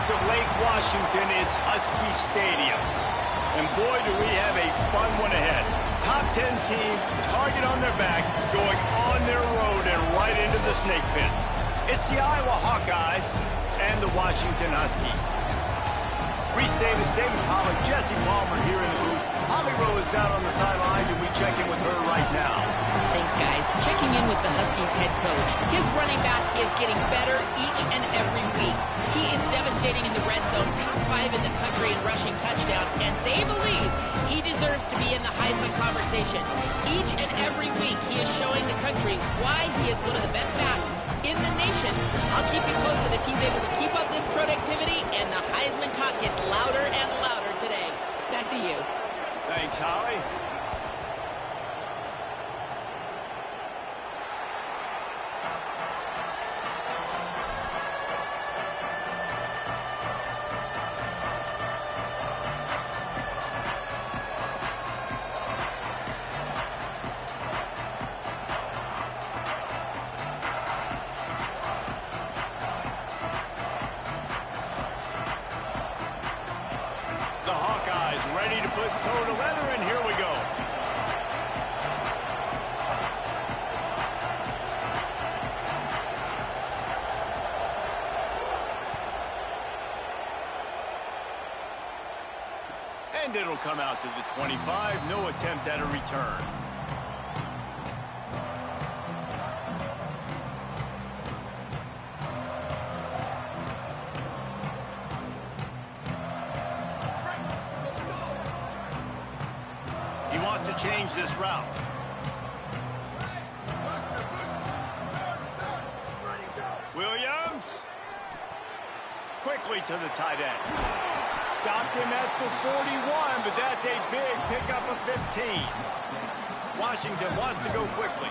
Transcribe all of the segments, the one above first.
lakes of Lake Washington, it's Husky Stadium. And boy, do we have a fun one ahead. Top 10 team, target on their back, going on their road and right into the snake pit. It's the Iowa Hawkeyes and the Washington Huskies. Reese Davis, David Pollack, Jesse Palmer here in the booth. Holly Rowe is down on the sidelines, and we check in with her right now. Thanks, guys. Checking in with the Huskies head coach. His running back is getting better each and every week. He is devastating in the red zone, top 5 in the country in rushing touchdowns, and they believe he deserves to be in the Heisman conversation. Each and every week, he is showing the country why he is one of the best backs in the nation. I'll keep you posted if he's able to keep up this productivity, and the Heisman talk gets louder and louder today. Back to you. Thanks, Holly. Ready to put toe to leather, and here we go. And it'll come out to the 25. No attempt at a return. Change this route. Williams. Quickly to the tight end. Stopped him at the 41, but that's a big pickup of 15. Washington wants to go quickly.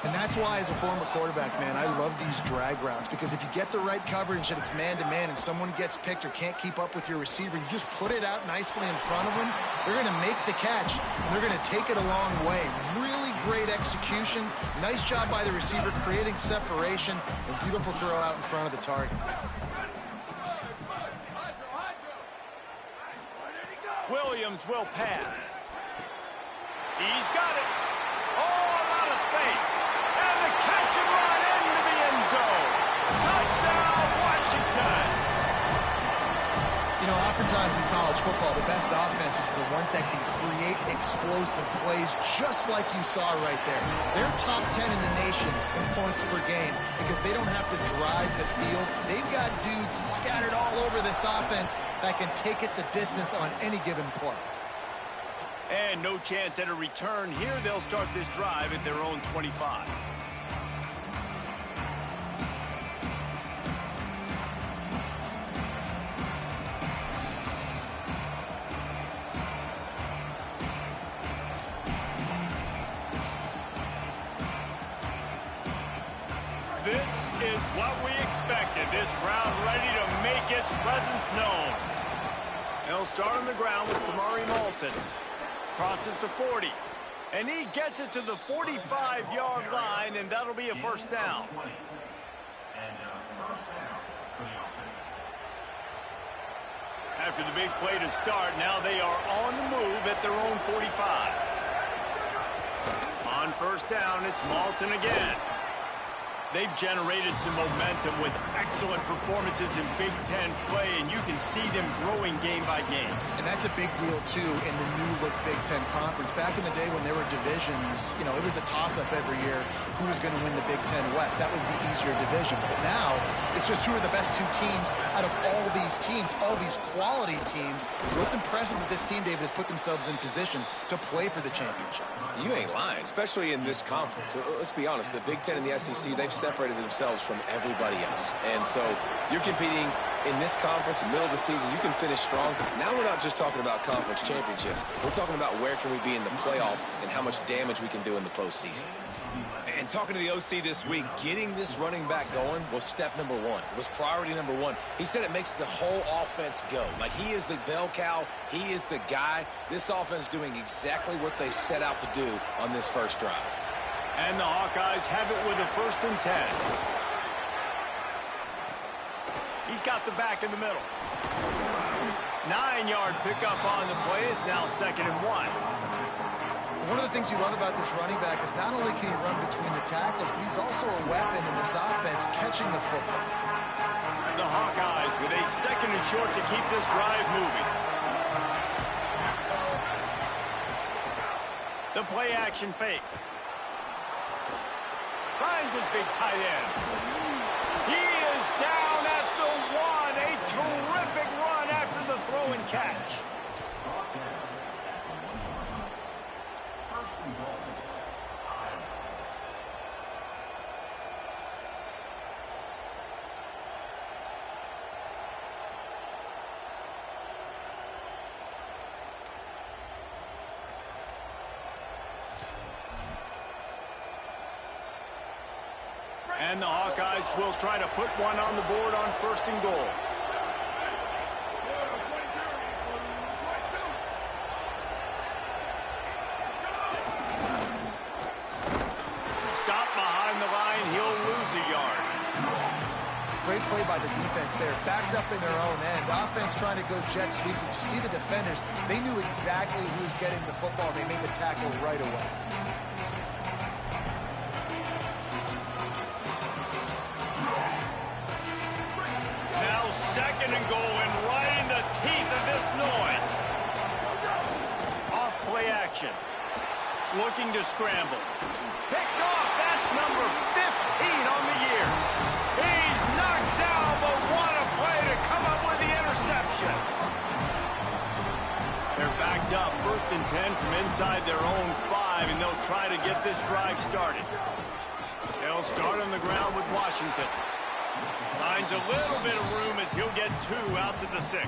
And that's why, as a former quarterback, man, I love these drag routes, because if you get the right coverage and it's man-to-man and someone gets picked or can't keep up with your receiver, you just put it out nicely in front of them. They're going to make the catch, and they're going to take it a long way. Really great execution. Nice job by the receiver creating separation, and beautiful throw out in front of the target. Williams will pass. He's got it. Oh, a lot of space. And the catch and run into the end zone. Touchdown, Washington. You know, oftentimes in college football, the best offenses are the ones that can create explosive plays, just like you saw right there. They're top 10 in the nation in points per game because they don't have to drive the field. They've got dudes scattered all over this offense that can take it the distance on any given play. And no chance at a return here. They'll start this drive at their own 25. This is what we expected. This crowd ready to make its presence known. They'll start on the ground with Kamari Malton. Crosses to 40. And he gets it to the 45-yard line, and that'll be a first down. After the big play to start, now they are on the move at their own 45. On first down, it's Malton again. They've generated some momentum with excellent performances in Big Ten play, and you can see them growing game by game. And that's a big deal, too, in the new-look Big Ten Conference. Back in the day when there were divisions, you know, it was a toss-up every year who was going to win the Big Ten West. That was the easier division. But now, it's just who are the best two teams out of all these teams, all these quality teams. So it's impressive that this team, David, has put themselves in position to play for the championship. You ain't lying, especially in this conference. Let's be honest, the Big Ten and the SEC, they've separated themselves from everybody else. And so you're competing in this conference, middle of the season, you can finish strong. Now we're not just talking about conference championships. We're talking about where can we be in the playoff and how much damage we can do in the postseason. And talking to the OC this week, getting this running back going was step number one. It was priority number one. He said it makes the whole offense go. Like, he is the bell cow. He is the guy. This offense doing exactly what they set out to do on this first drive. And the Hawkeyes have it with a 1st and 10. He's got the back in the middle. 9-yard pickup on the play. It's now 2nd and 1. One of the things you love about this running back is not only can he run between the tackles, but he's also a weapon in this offense catching the football. The Hawkeyes with a 2nd and short to keep this drive moving. The play action fake. Finds his big tight end. He is down at the 1. A terrific run after the throw and catch. And the Hawkeyes will try to put one on the board on 1st and goal. Stop behind the line. He'll lose a yard. Great play by the defense there. Backed up in their own end. Offense trying to go jet sweep. But you see the defenders, they knew exactly who's getting the football. They made the tackle right away. Now 2nd and goal, and right in the teeth of this noise. Off play action. Looking to scramble. Picked off. That's number 15 on the year. He's knocked down, but what a play to come up with the interception. They're backed up. 1st and 10 from inside their own 5, and they'll try to get this drive started. They'll start on the ground with Washington. Finds a little bit of room as he'll get 2 out to the 6.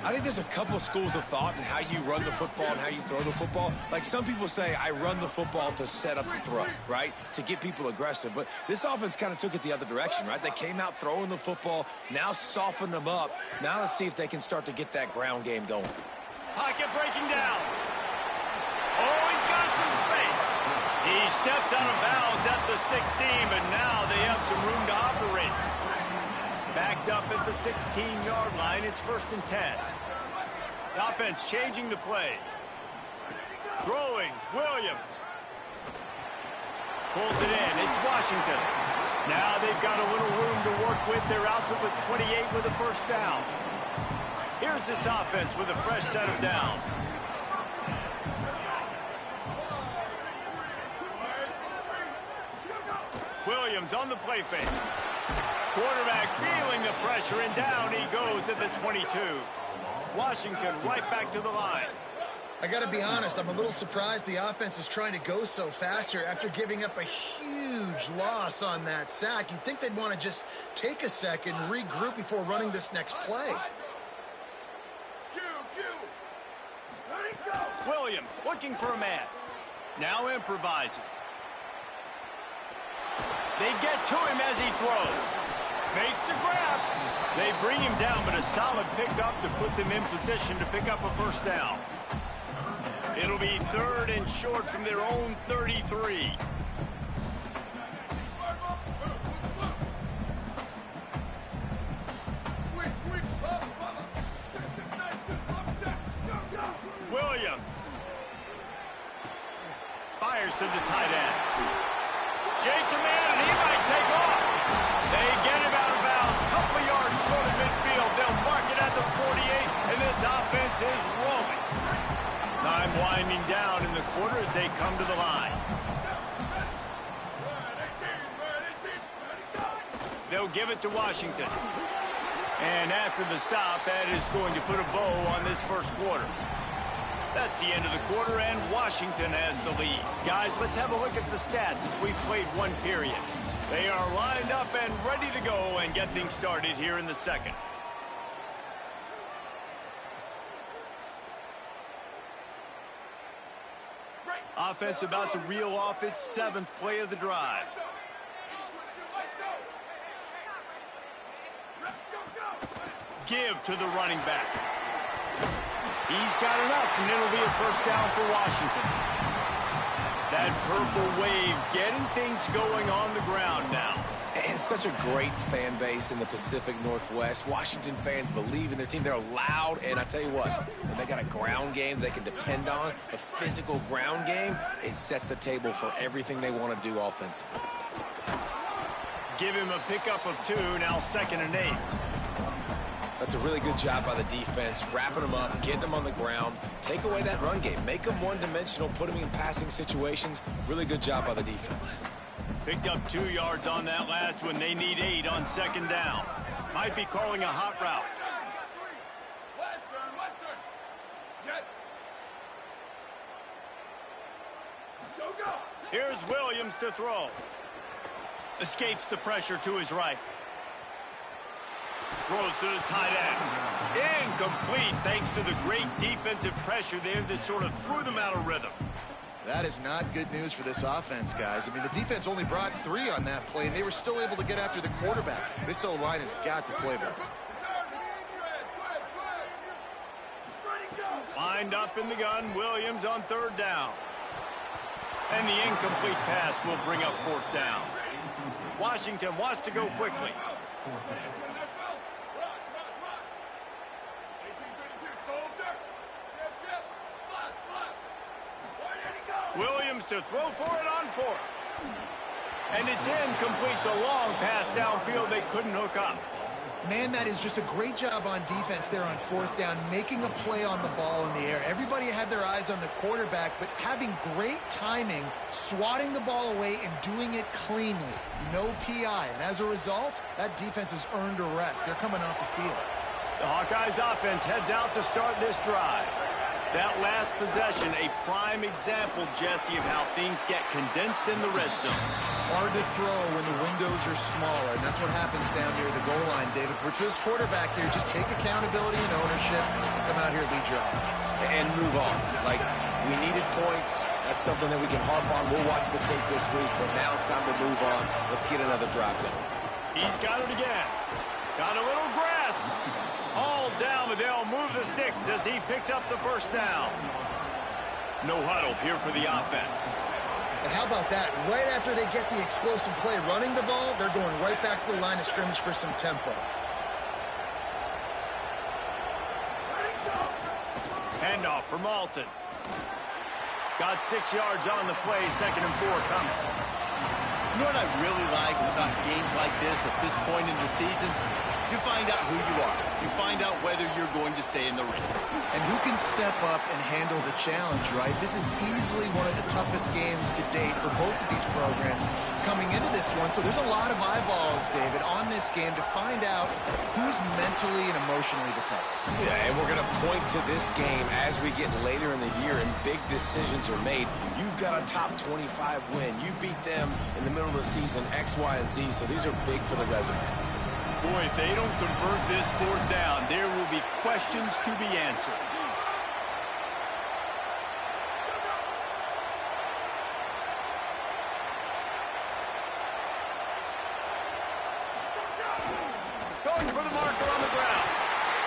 I think there's a couple schools of thought in how you run the football and how you throw the football. Like some people say, I run the football to set up the throw, right? To get people aggressive. But this offense kind of took it the other direction, right? They came out throwing the football, now softened them up. Now let's see if they can start to get that ground game going. Pocket breaking down. Oh, he's got some space. He steps out of bounds at the 16, but now they have some room to operate. Backed up at the 16-yard line. It's 1st and 10. The offense changing the play. Throwing. Williams. Pulls it in. It's Washington. Now they've got a little room to work with. They're out to the 28 with a 1st down. Here's this offense with a fresh set of downs. Williams on the play fake. Quarterback feeling the pressure, and down he goes at the 22. Washington right back to the line. I got to be honest, I'm a little surprised the offense is trying to go so fast here after giving up a huge loss on that sack. You'd think they'd want to just take a second, regroup before running this next play. Williams looking for a man. Now improvising. They get to him as he throws. Makes the grab. They bring him down, but a solid pickup to put them in position to pick up a 1st down. It'll be 3rd and short from their own 33. Williams fires to the tight end. Shakes a man, and he might take off. They get him out of bounds. Couple of yards short of midfield. They'll mark it at the 48, and this offense is rolling. Time winding down in the quarter as they come to the line. They'll give it to Washington. And after the stop, that is going to put a bow on this 1st quarter. That's the end of the quarter, and Washington has the lead. Guys, let's have a look at the stats as we've played 1 period. They are lined up and ready to go and get things started here in the 2nd. Offense about to reel off its 7th play of the drive. Give to the running back. He's got enough, and it'll be a 1st down for Washington. That purple wave getting things going on the ground now. And such a great fan base in the Pacific Northwest. Washington fans believe in their team. They're loud, and I tell you what, when they got a ground game they can depend on, a physical ground game, it sets the table for everything they want to do offensively. Give him a pickup of 2, now 2nd and 8. That's a really good job by the defense, wrapping them up, getting them on the ground, take away that run game, make them one-dimensional, put them in passing situations. Really good job by the defense. Picked up 2 yards on that last one. They need 8 on 2nd down. Might be calling a hot route. Here's Williams to throw. Escapes the pressure to his right. Throws to the tight end. Incomplete thanks to the great defensive pressure there that sort of threw them out of rhythm. That is not good news for this offense, guys. I mean, the defense only brought 3 on that play, and they were still able to get after the quarterback. This O-line has got to play better. Lined up in the gun, Williams on 3rd down. And the incomplete pass will bring up 4th down. Washington wants to go quickly. Williams to throw for it on 4th. And it's incomplete. The long pass downfield they couldn't hook up. Man, that is just a great job on defense there on 4th down, making a play on the ball in the air. Everybody had their eyes on the quarterback, but having great timing, swatting the ball away, and doing it cleanly. No PI. And as a result, that defense has earned a rest. They're coming off the field. The Hawkeyes offense heads out to start this drive. That last possession, a prime example, Jesse, of how things get condensed in the red zone. Hard to throw when the windows are smaller, and that's what happens down near the goal line, David. But for this quarterback here, just take accountability and ownership and come out here and lead your offense. And move on. Like, we needed points. That's something that we can harp on. We'll watch the tape this week, but now it's time to move on. Let's get another drive going. He's got it again. Got a little grass. All down, but they'll move the sticks as he picks up the 1st down. No huddle here for the offense. And how about that? Right after they get the explosive play running the ball, they're going right back to the line of scrimmage for some tempo. Handoff for Malton. Got 6 yards on the play, 2nd and 4 coming. You know what I really like about games like this at this point in the season? You find out who you are. You find out whether you're going to stay in the race. And who can step up and handle the challenge, right? This is easily one of the toughest games to date for both of these programs coming into this one. So there's a lot of eyeballs, David, on this game to find out who's mentally and emotionally the toughest. Yeah, and we're going to point to this game as we get later in the year and big decisions are made. You've got a top 25 win. You beat them in the middle of the season, X, Y, and Z. So these are big for the resume. Boy, if they don't convert this 4th down, there will be questions to be answered. Going for the marker on the ground.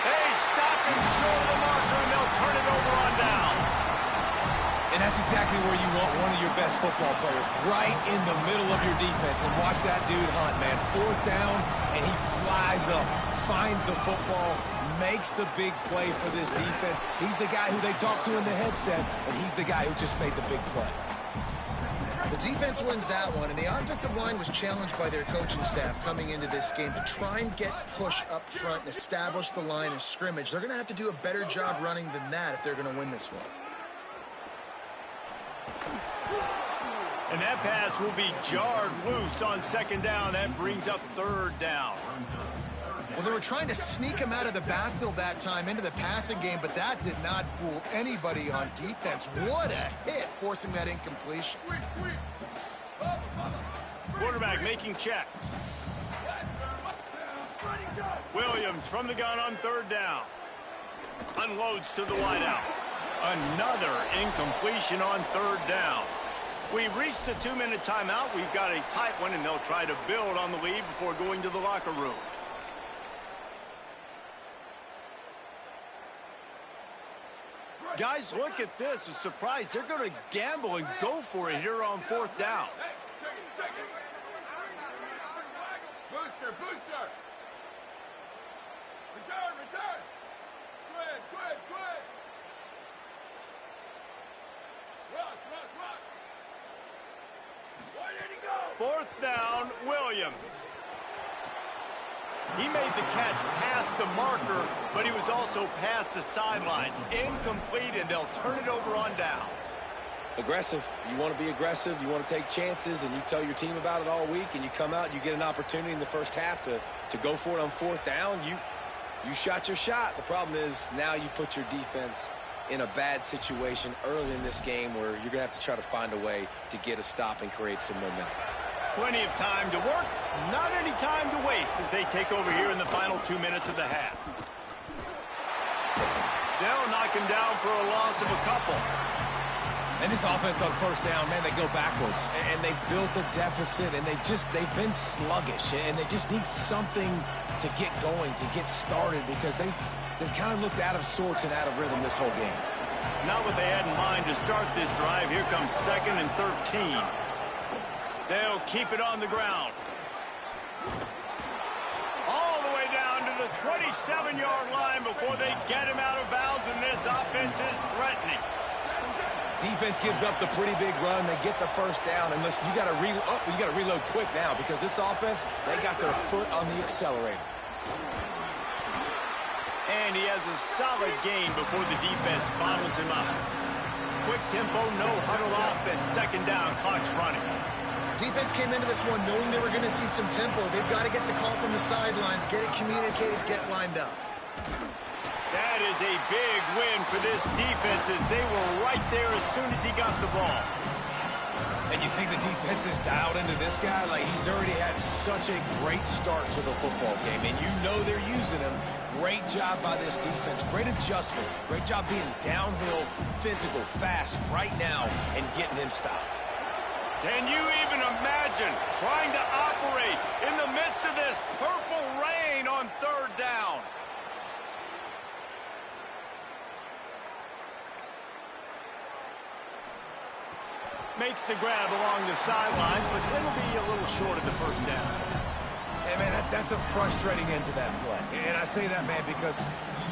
They stop him short of the marker, and they'll turn it over on downs. And that's exactly where you want one of your best football players, right in the middle of your defense. And watch that dude hunt, man. 4th down, and he flies up, finds the football, makes the big play for this defense. He's the guy who they talk to in the headset, and he's the guy who just made the big play. The defense wins that one, and the offensive line was challenged by their coaching staff coming into this game to try and get push up front and establish the line of scrimmage. They're going to have to do a better job running than that if they're going to win this one. And that pass will be jarred loose on 2nd down. That brings up 3rd down. Well, they were trying to sneak him out of the backfield that time into the passing game, but that did not fool anybody on defense. What a hit, forcing that incompletion. Quarterback making checks. Williams from the gun on 3rd down. Unloads to the wideout. Another incompletion on 3rd down. We've reached the 2-minute timeout. We've got a tight one, and they'll try to build on the lead before going to the locker room. Guys, look at this. A surprise. They're going to gamble and go for it here on 4th down. Booster, booster! Return, return! Squid, squid, squid! Rock, rock, rock! Where did he go? Fourth down, Williams. He made the catch past the marker, but he was also past the sidelines. Incomplete, and they'll turn it over on downs. Aggressive. You want to be aggressive. You want to take chances, and you tell your team about it all week, and you come out, you get an opportunity in the first half to go for it on fourth down. You shot your shot. The problem is now you put your defense in a bad situation early in this game where you're going to have to try to find a way to get a stop and create some momentum. Plenty of time to work, not any time to waste as they take over here in the final 2 minutes of the half. They'll knock him down for a loss of a couple. And this offense on first down, man, they go backwards. And they've built a deficit, and they've been sluggish. And they just need something to get going, to get started, because they've kind of looked out of sorts and out of rhythm this whole game. Not what they had in mind to start this drive. Here comes 2nd and 13. They'll keep it on the ground. All the way down to the 27-yard line before they get him out of bounds, and this offense is threatening. Defense gives up the pretty big run. They get the first down, and listen, you got to reload quick now because this offense, they got their foot on the accelerator. And he has a solid gain before the defense bottles him up. Quick tempo, no huddle offense. 2nd down, clock's running. Defense came into this one knowing they were going to see some tempo. They've got to get the call from the sidelines, get it communicated, get lined up. That is a big win for this defense as they were right there as soon as he got the ball. And you think the defense is dialed into this guy? Like, he's already had such a great start to the football game, and you know they're using him. Great job by this defense. Great adjustment. Great job being downhill, physical, fast right now, and getting him stopped. Can you even imagine trying to operate in the midst of this purple rain on 3rd down? Makes the grab along the sidelines, but it'll be a little short of the 1st down. Hey, man, that's a frustrating end to that play. And I say that, man, because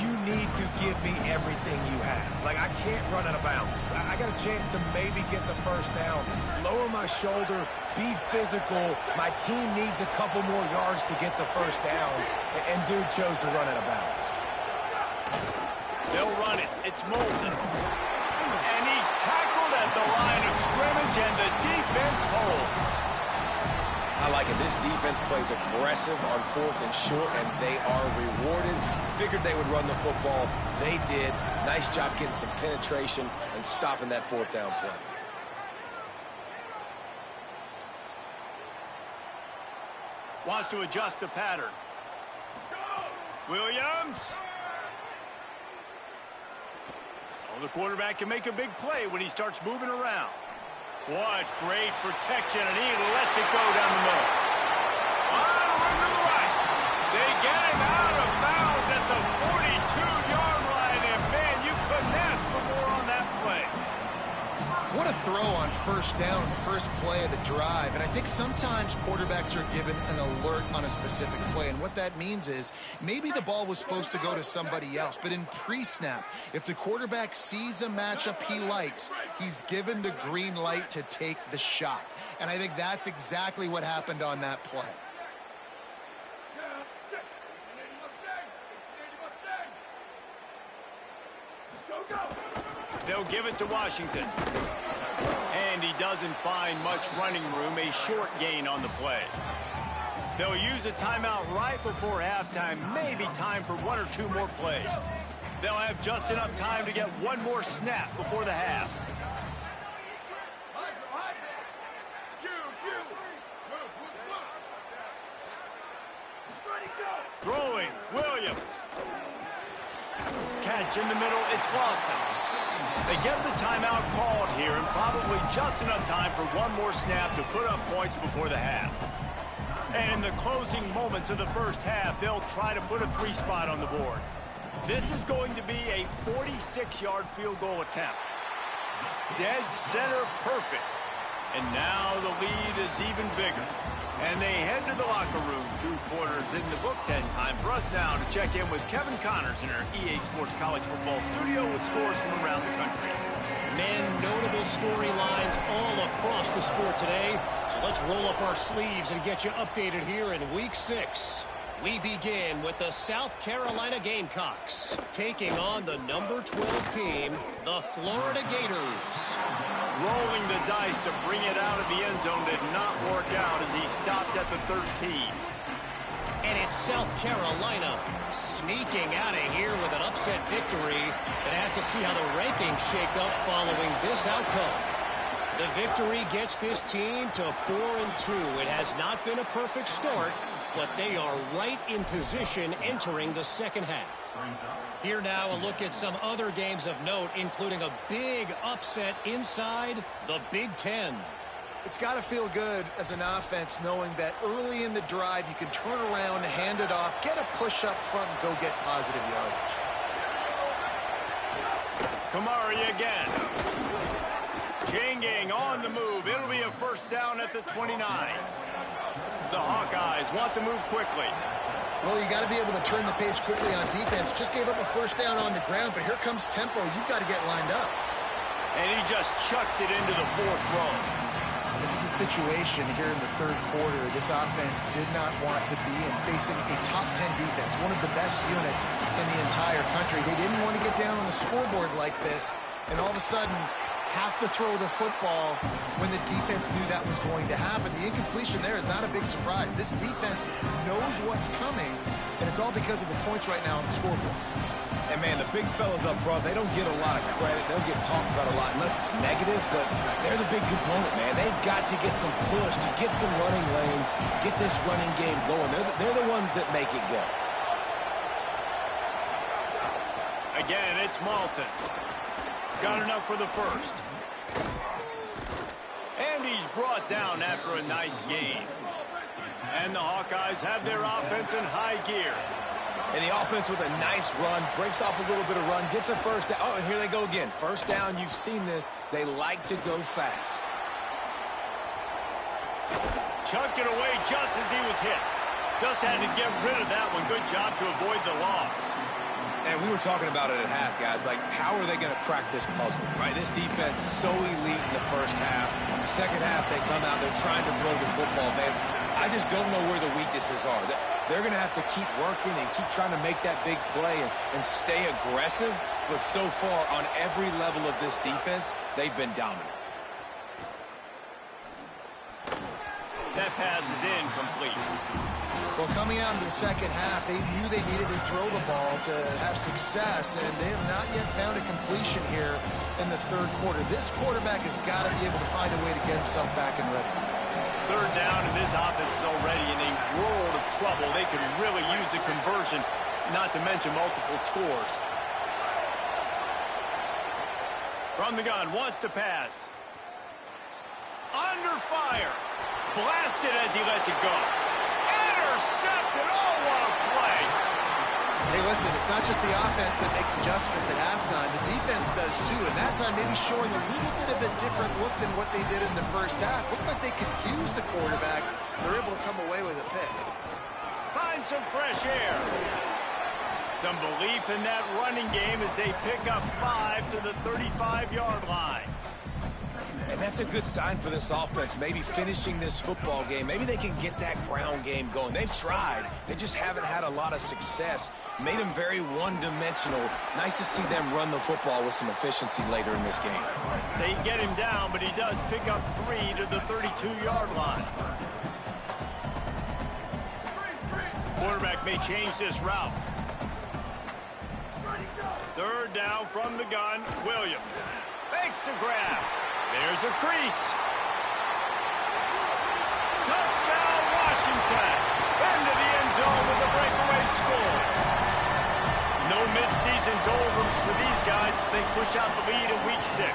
you need to give me everything you have. Like, I can't run out of bounds. I got a chance to maybe get the 1st down, lower my shoulder, be physical. My team needs a couple more yards to get the 1st down, and dude chose to run out of bounds. They'll run it. It's Moulton. And he's tackled at the line of scrimmage, and the defense holds. I like it. This defense plays aggressive on 4th and short, and they are rewarded. Figured they would run the football. They did. Nice job getting some penetration and stopping that 4th down play. Wants to adjust the pattern. Williams. Oh, the quarterback can make a big play when he starts moving around. What great protection, and he lets it go down the middle. On to the right. They get him out of bounds at the 42-yard line, and man, you couldn't ask for more on that play. What a throw on 1st down, the first play of the drive. And I think sometimes quarterbacks are given an alert on a specific play. And what that means is maybe the ball was supposed to go to somebody else. But in pre-snap, if the quarterback sees a matchup he likes, he's given the green light to take the shot. And I think that's exactly what happened on that play. They'll give it to Washington. And he doesn't find much running room, a short gain on the play. They'll use a timeout right before halftime, maybe time for 1 or 2 more plays. They'll have just enough time to get 1 more snap before the half. Throwing, Williams. Catch in the middle, it's Lawson. They get the timeout called here, and probably just enough time for 1 more snap to put up points before the half. And in the closing moments of the first half, they'll try to put a 3 spot on the board. This is going to be a 46-yard field goal attempt. Dead center perfect. And now the lead is even bigger. And they head to the locker room. 2 quarters in the book. 10 time for us now to check in with Kevin Connors in our EA Sports College Football Studio with scores from around the country. Men, notable storylines all across the sport today. So let's roll up our sleeves and get you updated here in Week 6. We begin with the South Carolina Gamecocks taking on the number 12 team, the Florida Gators. Rolling the dice to bring it out of the end zone did not work out as he stopped at the 13. And it's South Carolina sneaking out of here with an upset victory. But have to see how the rankings shake up following this outcome. The victory gets this team to 4-2. It has not been a perfect start, but they are right in position entering the second half. Here now a look at some other games of note, including a big upset inside the Big Ten. It's got to feel good as an offense knowing that early in the drive you can turn around, hand it off, get a push up front, and go get positive yardage. Kamari again. Chain gang on the move. It'll be a first down at the 29. The Hawkeyes want to move quickly. Well, you got to be able to turn the page quickly on defense. Just gave up a first down on the ground, but here comes tempo. You've got to get lined up. And he just chucks it into the 4th row. This is a situation here in the 3rd quarter this offense did not want to be in, facing a top 10 defense, one of the best units in the entire country. They didn't want to get down on the scoreboard like this, and all of a sudden have to throw the football when the defense knew that was going to happen. The incompletion there is not a big surprise. This defense knows what's coming, and it's all because of the points right now on the scoreboard. And, man, the big fellas up front, they don't get a lot of credit. They don't get talked about a lot unless it's negative, but they're the big component, man. They've got to get some push, to get some running lanes, get this running game going. They're the ones that make it go. Again, it's Malton. Got enough for the first. And he's brought down after a nice gain. And the Hawkeyes have their offense in high gear. And the offense with a nice run, breaks off a little bit of run, gets a first down. Oh, and here they go again. First down, you've seen this. They like to go fast. Chucked it away just as he was hit. Just had to get rid of that one. Good job to avoid the loss. And we were talking about it at half, guys. Like, how are they going to crack this puzzle, right? This defense so elite in the first half. Second half, they come out, they're trying to throw the football, man. I just don't know where the weaknesses are. They're going to have to keep working and keep trying to make that big play and stay aggressive. But so far, on every level of this defense, they've been dominant. That pass is incomplete. Well, coming out into the second half, they knew they needed to throw the ball to have success, and they have not yet found a completion here in the 3rd quarter. This quarterback has got to be able to find a way to get himself back and ready. 3rd down, and this offense is already in a world of trouble. They could really use a conversion, not to mention multiple scores. From the gun, wants to pass. Under fire. Blasted as he lets it go. Intercepted. Oh, what a play. Hey, listen, it's not just the offense that makes adjustments at halftime. The defense does too, and that time maybe showing a little bit of a different look than what they did in the first half. Looked like they confused the quarterback. They're able to come away with a pick. Find some fresh air. Some belief in that running game as they pick up 5 to the 35-yard line. And that's a good sign for this offense, maybe finishing this football game. Maybe they can get that ground game going. They've tried. They just haven't had a lot of success. Made them very one-dimensional. Nice to see them run the football with some efficiency later in this game. They get him down, but he does pick up 3 to the 32-yard line. Quarterback may change this route. 3rd down from the gun. Williams fakes the grab. There's a crease. Touchdown, Washington. Into the end zone with a breakaway score. No midseason doldrums for these guys as they push out the lead in Week 6.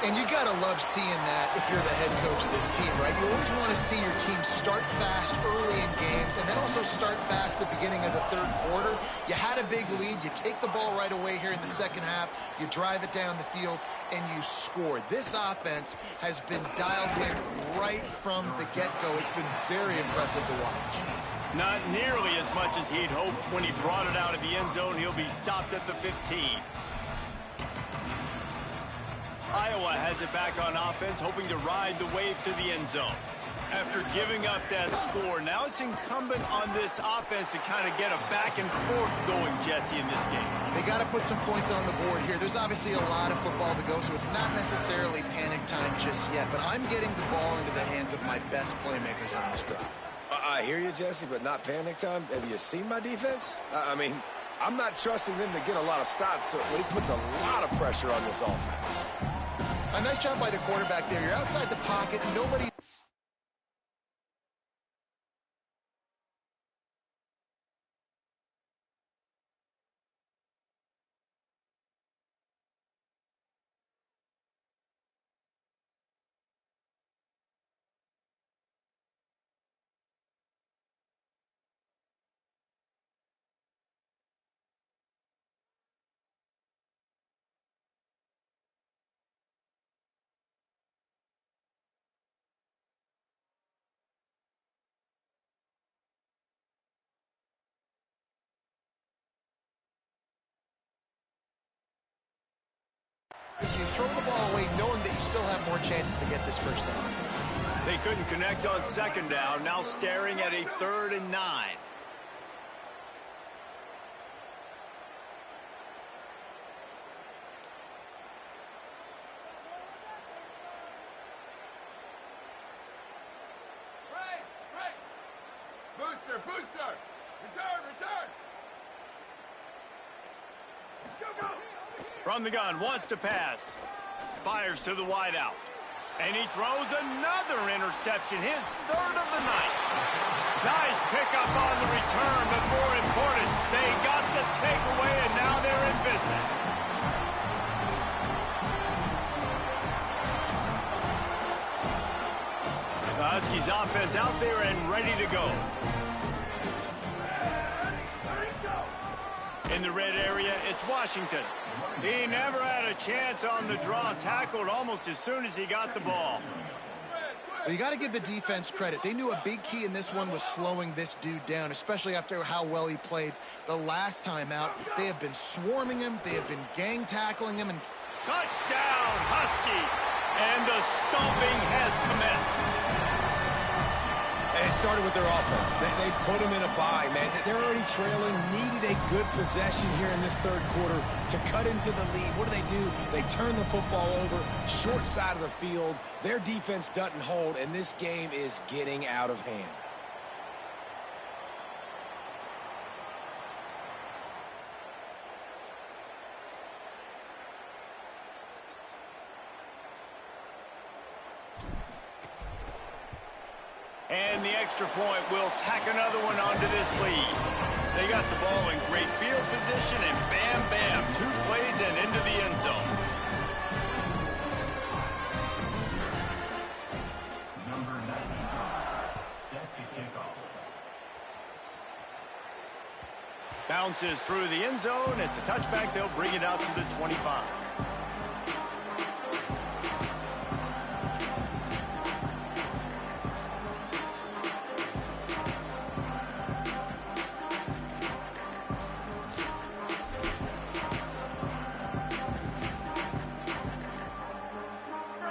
And you got to love seeing that if you're the head coach of this team, right? You always want to see your team start fast early in games and then also start fast at the beginning of the third quarter. You had a big lead. You take the ball right away here in the second half. You drive it down the field, and you score. This offense has been dialed in right from the get-go. It's been very impressive to watch. Not nearly as much as he'd hoped when he brought it out of the end zone. He'll be stopped at the 15. Iowa has it back on offense, hoping to ride the wave to the end zone. After giving up that score, now it's incumbent on this offense to kind of get a back and forth going, Jesse, in this game. They got to put some points on the board here. There's obviously a lot of football to go, so it's not necessarily panic time just yet, but I'm getting the ball into the hands of my best playmakers on this drive. I hear you, Jesse, but not panic time. Have you seen my defense? I mean, I'm not trusting them to get a lot of stops, so it puts a lot of pressure on this offense. A nice job by the quarterback there. You're outside the pocket. Nobody... So you throw the ball away knowing that you still have more chances to get this first down. They couldn't connect on second down, now staring at a 3rd and 9. Booster! Return! Go! From the gun, wants to pass. Fires to the wideout. And he throws another interception, his 3rd of the night. Nice pickup on the return, but more important, they got the takeaway, and now they're in business. The Huskies offense out there and ready to go. In the red area, it's Washington. He never had a chance on the draw, tackled almost as soon as he got the ball. Well, you got to give the defense credit. They knew a big key in this one was slowing this dude down, especially after how well he played the last time out. They have been swarming him. They have been gang tackling him. And touchdown, Husky! And the stomping has commenced. And it started with their offense. They put them in a bye, man. They're already trailing, needed a good possession here in this third quarter to cut into the lead. What do? They turn the football over, short side of the field. Their defense doesn't hold, and this game is getting out of hand. And the extra point will tack another one onto this lead. They got the ball in great field position, and bam, bam, 2 plays and into the end zone. Number 95, set to kick off. Bounces through the end zone. It's a touchback. They'll bring it out to the 25.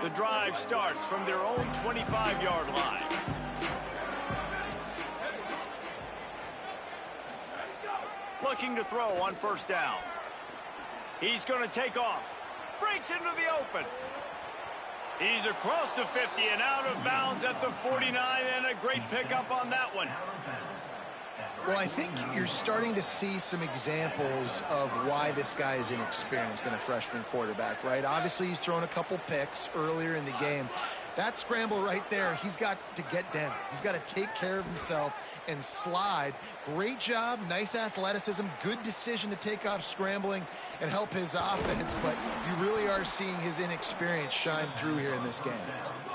The drive starts from their own 25-yard line. Looking to throw on first down. He's going to take off. Breaks into the open. He's across the 50 and out of bounds at the 49, and a great pickup on that one. Well, I think you're starting to see some examples of why this guy is inexperienced in a freshman quarterback, right? Obviously, he's thrown a couple picks earlier in the game. That scramble right there, he's got to get down. He's got to take care of himself and slide. Great job, nice athleticism, good decision to take off scrambling and help his offense, but you really are seeing his inexperience shine through here in this game.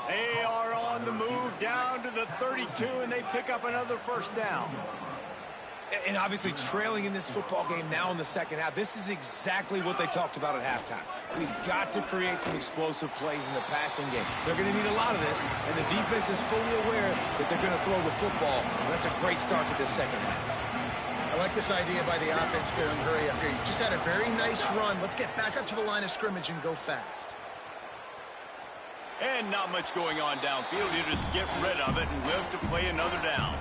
They are on the move down to the 32, and they pick up another first down. And obviously trailing in this football game now in the second half. This is exactly what they talked about at halftime. We've got to create some explosive plays in the passing game. They're going to need a lot of this, and the defense is fully aware that they're going to throw the football. And that's a great start to this second half. I like this idea by the offense going hurry up here. You just had a very nice run. Let's get back up to the line of scrimmage and go fast. And not much going on downfield. You just get rid of it and live to play another down.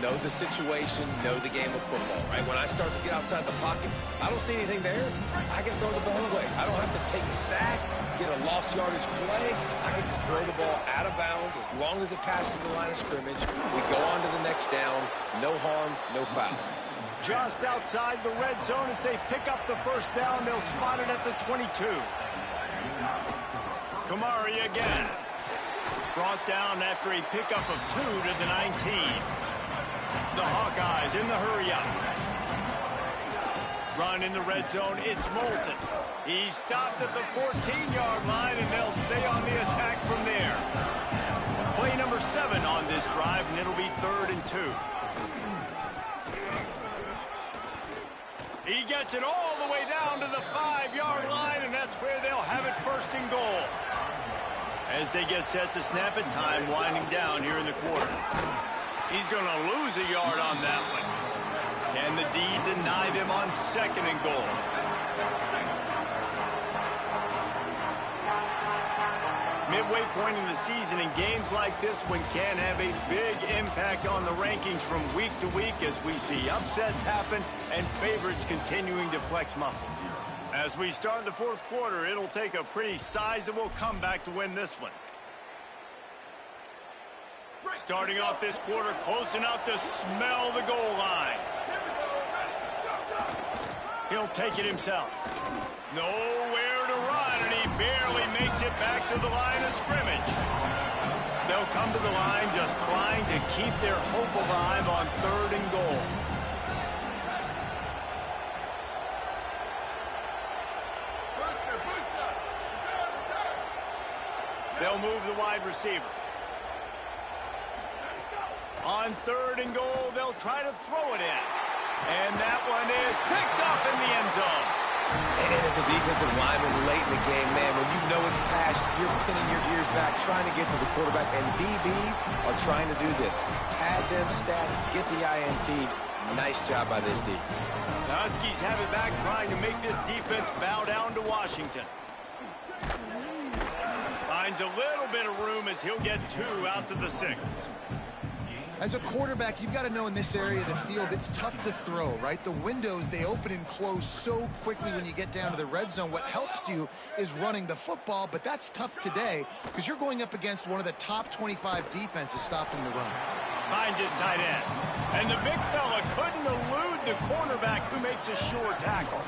Know the situation, know the game of football, right? When I start to get outside the pocket, I don't see anything there, I can throw the ball away. I don't have to take a sack, get a lost yardage play. I can just throw the ball out of bounds as long as it passes the line of scrimmage. We go on to the next down. No harm, no foul. Just outside the red zone as they pick up the first down. They'll spot it at the 22. Kamari again. Brought down after a pickup of 2 to the 19. The Hawkeyes in the hurry-up. Run in the red zone. It's Moulton. He's stopped at the 14-yard line, and they'll stay on the attack from there. Play number 7 on this drive, and it'll be 3rd and 2. He gets it all the way down to the 5-yard line, and that's where they'll have it 1st and goal. As they get set to snap it, time winding down here in the quarter. He's going to lose a yard on that one. Can the D deny them on 2nd and goal? Midway point in the season, and games like this one can have a big impact on the rankings from week to week as we see upsets happen and favorites continuing to flex muscle. As we start the 4th quarter, it'll take a pretty sizable comeback to win this one. Starting off this quarter close enough to smell the goal line. He'll take it himself. Nowhere to run, and he barely makes it back to the line of scrimmage. They'll come to the line just trying to keep their hope alive on 3rd and goal. Booster. Return. They'll move the wide receiver. On 3rd and goal, they'll try to throw it in. And that one is picked up in the end zone. And as a defensive lineman late in the game, man, when you know it's pass, you're pinning your ears back, trying to get to the quarterback. And DBs are trying to do this. Pad them stats, get the INT. Nice job by this D. The Huskies have it back, trying to make this defense bow down to Washington. Finds a little bit of room as he'll get 2 out to the 6. As a quarterback, you've got to know in this area of the field, it's tough to throw, right? The windows, they open and close so quickly when you get down to the red zone. What helps you is running the football, but that's tough today because you're going up against one of the top 25 defenses stopping the run. Finds his tight end. And the big fella couldn't elude the cornerback who makes a sure tackle.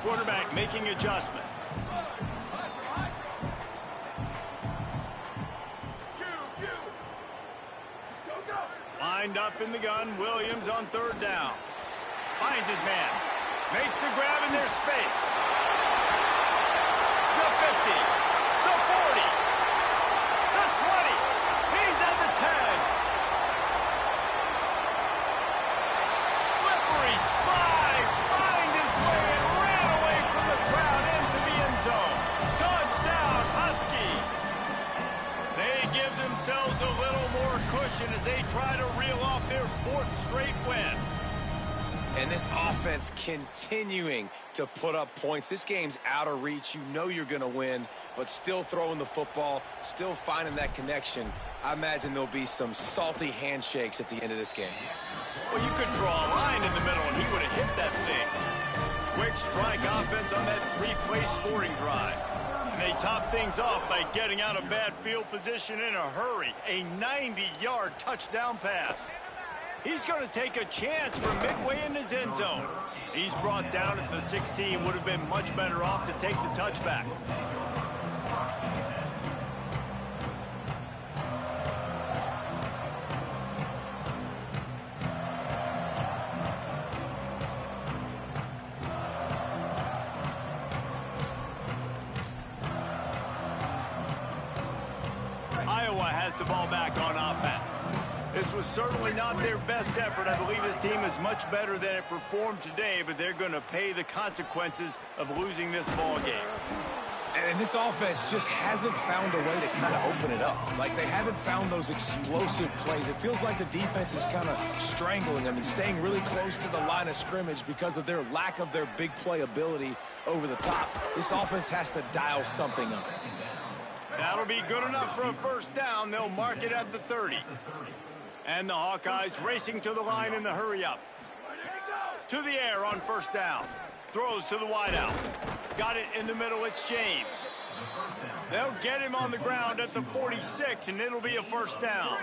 Quarterback making adjustments. Lined up in the gun, Williams on 3rd down. Finds his man. Makes the grab in their space. The 50. The 40. The 20. He's at the 10. Slippery slide. Find his way and ran away from the crowd into the end zone. Touchdown, Huskies. They give themselves a little more cushion as they try to reel off their 4th straight win. And this offense continuing to put up points. This game's out of reach. You know you're going to win, but still throwing the football, still finding that connection. I imagine there'll be some salty handshakes at the end of this game. Well, you could draw a line in the middle, and he would have hit that thing. Quick strike offense on that 3-play scoring drive. And they top things off by getting out of bad field position in a hurry. A 90-yard touchdown pass. He's going to take a chance from midway in his end zone. He's brought down at the 16. Would have been much better off to take the touchback. Iowa has the ball back on offense. This was certainly not their best effort. I believe this team is much better than it performed today, but they're going to pay the consequences of losing this ball game. And this offense just hasn't found a way to kind of open it up. Like, they haven't found those explosive plays. It feels like the defense is kind of strangling them and staying really close to the line of scrimmage because of their lack of their big play ability over the top. This offense has to dial something up. That'll be good enough for a first down. They'll mark it at the 30. And the Hawkeyes racing to the line in the hurry-up. To the air on first down. Throws to the wideout. Got it in the middle. It's James. They'll get him on the ground at the 46, and it'll be a first down.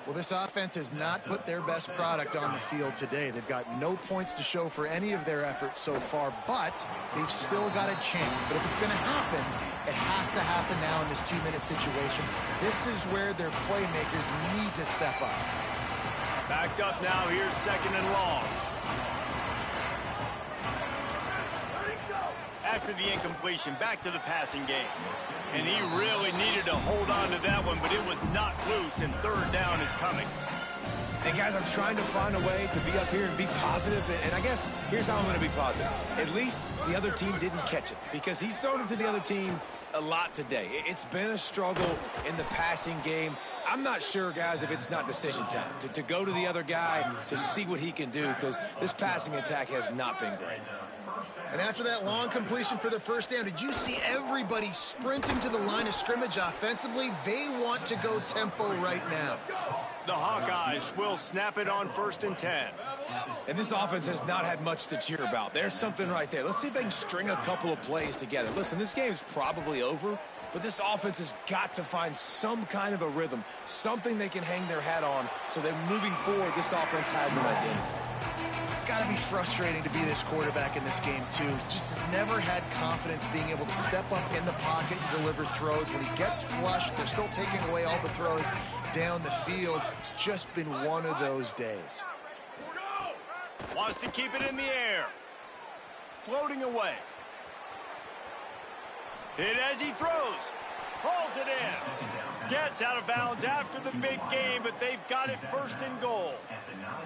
Well, this offense has not put their best product on the field today. They've got no points to show for any of their efforts so far, but they've still got a chance. But if it's going to happen, it has to happen now in this 2-minute situation. This is where their playmakers need to step up. Backed up now. Here's second and long. After the incompletion, back to the passing game. And he really needed to hold on to that one, but it was not loose, and third down is coming. And guys, I'm trying to find a way to be up here and be positive, and I guess here's how I'm going to be positive. At least the other team didn't catch it, because he's thrown it to the other team a lot today. It's been a struggle in the passing game. I'm not sure, guys, if it's not decision time to go to the other guy to see what he can do, because this passing attack has not been great. And after that long completion for the first down, did you see everybody sprinting to the line of scrimmage offensively? They want to go tempo right now. The Hawkeyes will snap it on first and 10. And this offense has not had much to cheer about. There's something right there. Let's see if they can string a couple of plays together. Listen, this game's probably over, but this offense has got to find some kind of a rhythm, something they can hang their hat on, so that moving forward, this offense has an identity. It's got to be frustrating to be this quarterback in this game, too. He just has never had confidence being able to step up in the pocket and deliver throws. When he gets flushed, they're still taking away all the throws down the field. It's just been one of those days. Wants to keep it in the air. Floating away. Hit as he throws. Hauls it in. Gets out of bounds after the big game, but they've got it first and goal.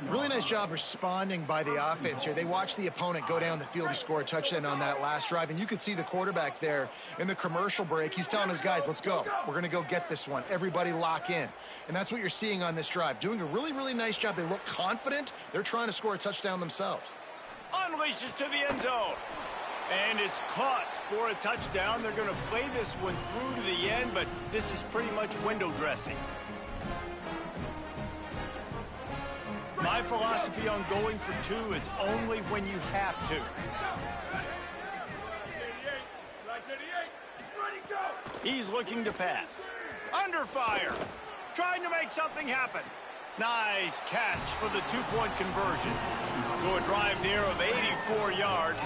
Really nice job responding by the offense here. They watched the opponent go down the field and score a touchdown on that last drive, and you could see the quarterback there in the commercial break. He's telling his guys, let's go. We're going to go get this one. Everybody lock in. And that's what you're seeing on this drive. Doing a really, really nice job. They look confident. They're trying to score a touchdown themselves. Unleashes to the end zone. And it's caught for a touchdown. They're going to play this one through to the end, but this is pretty much window dressing. My philosophy on going for two is only when you have to. He's looking to pass. Under fire. Trying to make something happen. Nice catch for the two-point conversion. So a drive there of 84 yards.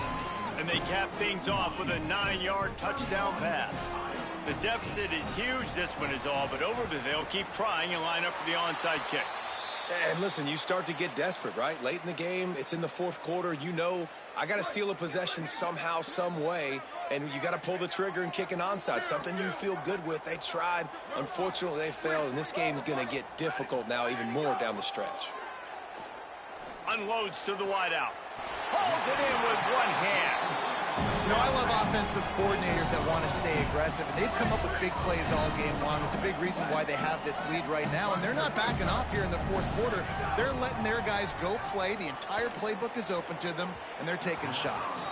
And they cap things off with a 9-yard touchdown pass. The deficit is huge. This one is all but over, but they'll keep trying and line up for the onside kick. And listen, you start to get desperate, right? Late in the game, it's in the fourth quarter. You know, I got to steal a possession somehow, some way, and you got to pull the trigger and kick an onside, something you feel good with. They tried. Unfortunately, they failed, and this game's going to get difficult now even more down the stretch. Unloads to the wideout. Hauls it in with one hand. You know, I love offensive coordinators that want to stay aggressive, and they've come up with big plays all game long. It's a big reason why they have this lead right now, and they're not backing off here in the fourth quarter. They're letting their guys go play. The entire playbook is open to them, and they're taking shots.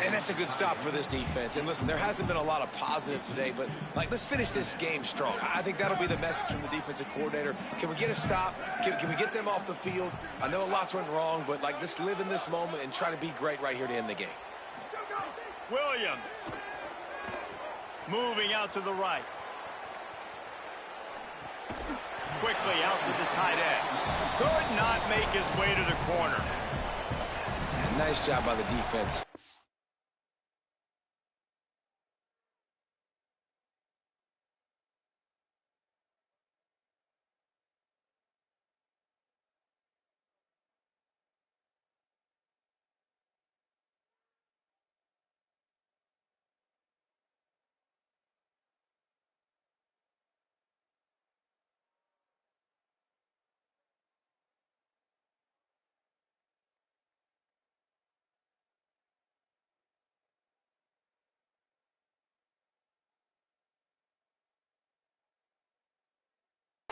And that's a good stop for this defense. And listen, there hasn't been a lot of positive today, but, like, let's finish this game strong. I think that'll be the message from the defensive coordinator. Can we get a stop? Can we get them off the field? I know a lot's went wrong, but, like, let's live in this moment and try to be great right here to end the game. Williams. Moving out to the right. Quickly out to the tight end. Could not make his way to the corner. And nice job by the defense.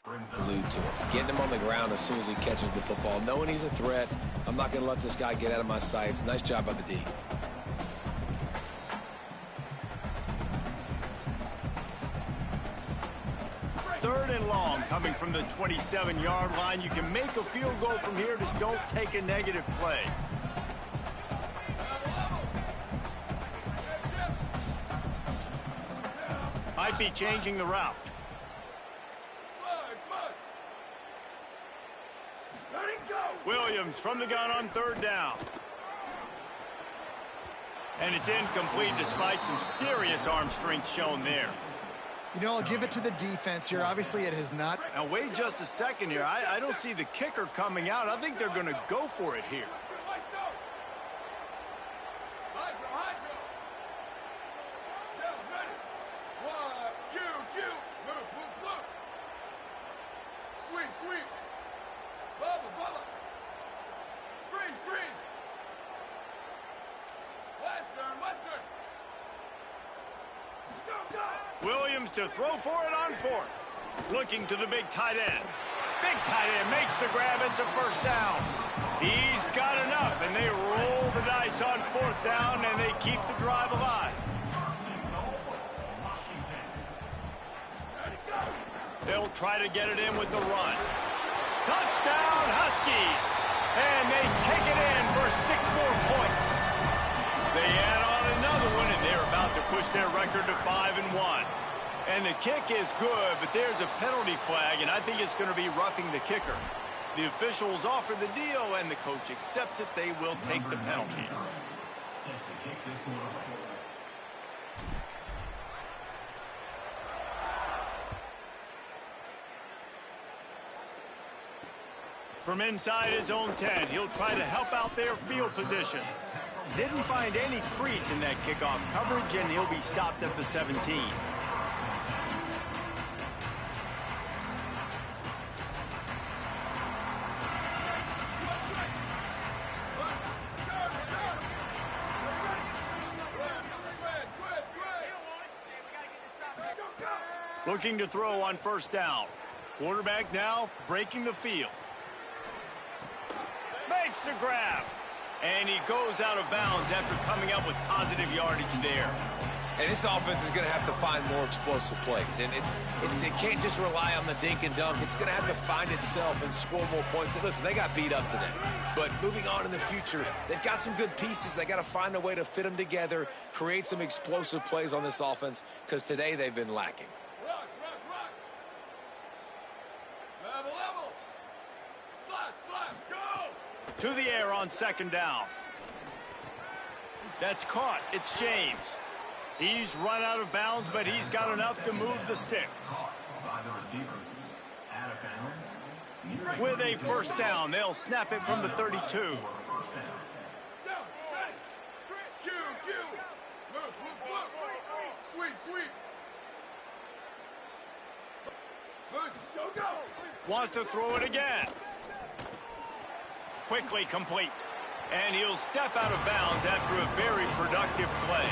Glued to him. Getting him on the ground as soon as he catches the football. Knowing he's a threat, I'm not going to let this guy get out of my sights. Nice job by the D. Third and long coming from the 27-yard line. You can make a field goal from here. Just don't take a negative play. Might be changing the route. Williams from the gun on third down. And it's incomplete despite some serious arm strength shown there. You know, I'll give it to the defense here. Obviously, it has not. Now, wait just a second here. I don't see the kicker coming out. I think they're going to go for it here. Williams to throw for it on fourth. Looking to the big tight end. Big tight end makes the grab. It's a first down. He's got enough, and they roll the dice on fourth down, and they keep the drive alive. They'll try to get it in with the run. Touchdown, Huskies! And they take it in for 6 more points. They add on another one, and they're about to push their record to 5-1. And the kick is good, but there's a penalty flag, and I think it's going to be roughing the kicker. The officials offer the deal, and the coach accepts it. They will take the penalty. From inside his own 10, he'll try to help out their field position. Didn't find any crease in that kickoff coverage, and he'll be stopped at the 17. Looking to throw on first down. Quarterback now breaking the field. Makes the grab. And he goes out of bounds after coming up with positive yardage there. And this offense is going to have to find more explosive plays. And it can't just rely on the dink and dunk. It's going to have to find itself and score more points. Listen, they got beat up today. But moving on in the future, they've got some good pieces. They got to find a way to fit them together, create some explosive plays on this offense, because today they've been lacking. To the air on second down. That's caught. It's James. He's run out of bounds, but he's got enough to move the sticks. With a first down, they'll snap it from the 32. Wants to throw it again. Quickly complete. And he'll step out of bounds after a very productive play.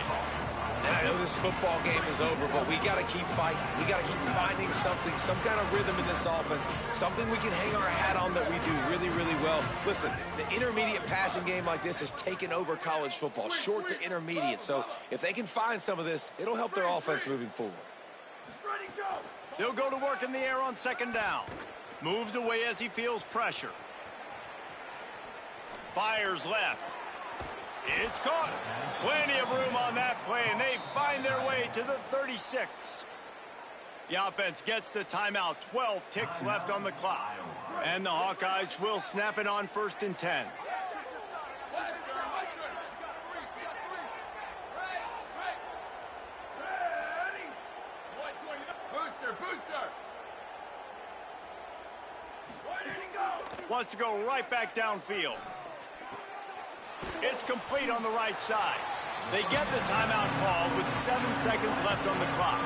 And I know this football game is over, but we got to keep fighting. We got to keep finding something, some kind of rhythm in this offense, something we can hang our hat on that we do really, really well. Listen, the intermediate passing game like this has taken over college football, short to intermediate. So if they can find some of this, it'll help their offense moving forward. They'll go to work in the air on second down. Moves away as he feels pressure. Fires left. It's caught. Plenty of room on that play, and they find their way to the 36. The offense gets the timeout. 12 ticks left on the clock. And the Hawkeyes will snap it on first and 10. Wants to go right back downfield. It's complete on the right side. They get the timeout call with 7 seconds left on the clock.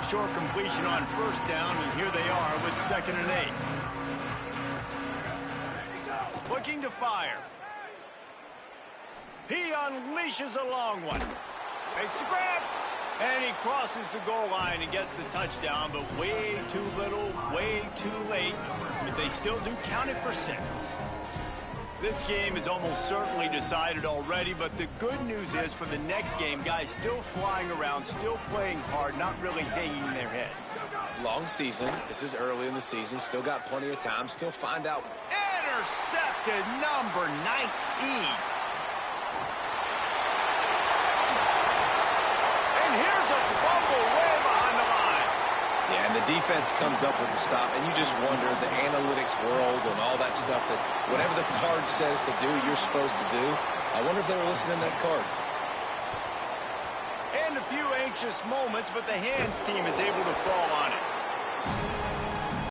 Short completion on first down, and here they are with 2nd and 8. Looking to fire. He unleashes a long one. Makes the grab. And he crosses the goal line and gets the touchdown, but way too little, way too late. But they still do count it for 6. This game is almost certainly decided already, but the good news is for the next game, guys still flying around, still playing hard, not really hanging their heads. Long season. This is early in the season. Still got plenty of time. Still find out. Intercepted, number 19. And here's a fumble way behind the line. Yeah, and the defense comes up with the stop, and you just wonder, the analytics world and all that stuff, that whatever the card says to do, you're supposed to do. I wonder if they were listening to that card. And a few anxious moments, but the hands team is able to fall on it.